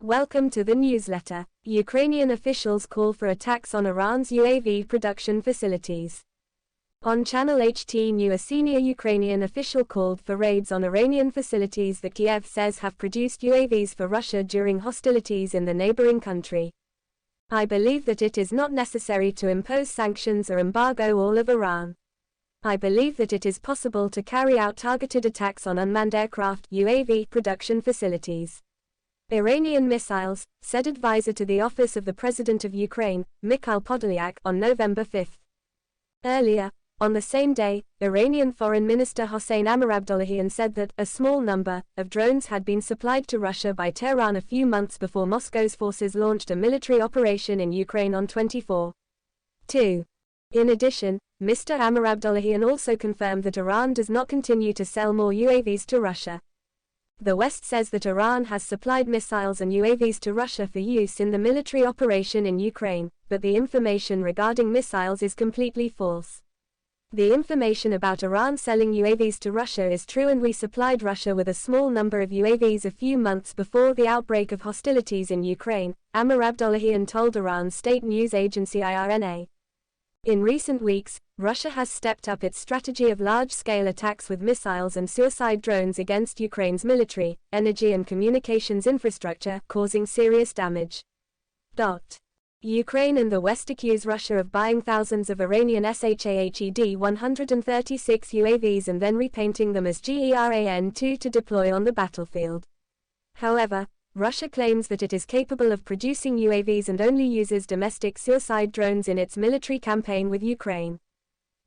Welcome to the newsletter. Ukrainian officials call for attacks on Iran's UAV production facilities. On Channel HT New, a senior Ukrainian official called for raids on Iranian facilities that Kiev says have produced UAVs for Russia during hostilities in the neighboring country. I believe that it is not necessary to impose sanctions or embargo all of Iran. I believe that it is possible to carry out targeted attacks on unmanned aircraft UAV production facilities. Iranian missiles, said advisor to the office of the President of Ukraine, Mikhail Podolyak, on November 5. Earlier, on the same day, Iranian Foreign Minister Hossein Amirabdollahian said that a small number of drones had been supplied to Russia by Tehran a few months before Moscow's forces launched a military operation in Ukraine on 24/2. In addition, Mr. Amirabdollahian also confirmed that Iran does not continue to sell more UAVs to Russia. The West says that Iran has supplied missiles and UAVs to Russia for use in the military operation in Ukraine, but the information regarding missiles is completely false. The information about Iran selling UAVs to Russia is true, and we supplied Russia with a small number of UAVs a few months before the outbreak of hostilities in Ukraine, Amirabdollahian told Iran's state news agency IRNA. In recent weeks, Russia has stepped up its strategy of large-scale attacks with missiles and suicide drones against Ukraine's military, energy and communications infrastructure, causing serious damage. Ukraine and the West accuse Russia of buying thousands of Iranian Shahed-136 UAVs and then repainting them as GERAN-2 to deploy on the battlefield. However, Russia claims that it is capable of producing UAVs and only uses domestic suicide drones in its military campaign with Ukraine.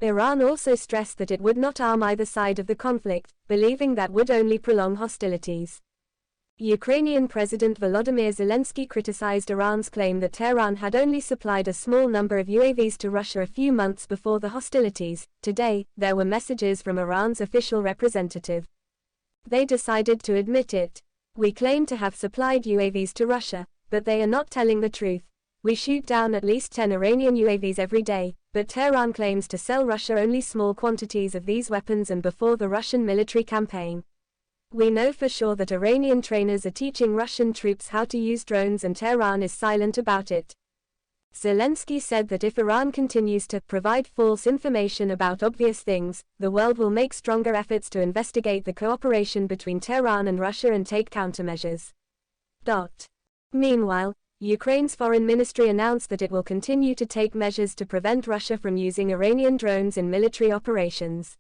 Iran also stressed that it would not arm either side of the conflict, believing that would only prolong hostilities. Ukrainian President Volodymyr Zelensky criticized Iran's claim that Tehran had only supplied a small number of UAVs to Russia a few months before the hostilities. Today, there were messages from Iran's official representative. They decided to admit it. We claim to have supplied UAVs to Russia, but they are not telling the truth. We shoot down at least 10 Iranian UAVs every day, but Tehran claims to sell Russia only small quantities of these weapons and before the Russian military campaign. We know for sure that Iranian trainers are teaching Russian troops how to use drones, and Tehran is silent about it. Zelensky said that if Iran continues to provide false information about obvious things, the world will make stronger efforts to investigate the cooperation between Tehran and Russia and take countermeasures. Meanwhile, Ukraine's foreign ministry announced that it will continue to take measures to prevent Russia from using Iranian drones in military operations.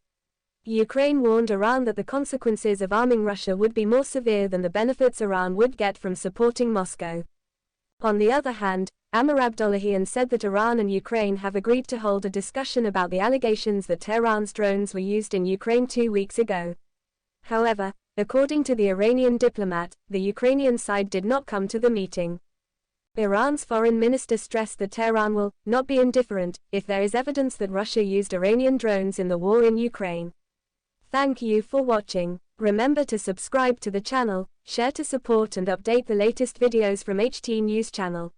Ukraine warned Iran that the consequences of arming Russia would be more severe than the benefits Iran would get from supporting Moscow. On the other hand, Amirabdollahian said that Iran and Ukraine have agreed to hold a discussion about the allegations that Tehran's drones were used in Ukraine 2 weeks ago. However, according to the Iranian diplomat, the Ukrainian side did not come to the meeting. Iran's foreign minister stressed that Tehran will not be indifferent if there is evidence that Russia used Iranian drones in the war in Ukraine. Thank you for watching. Remember to subscribe to the channel, share to support and update the latest videos from HT News channel.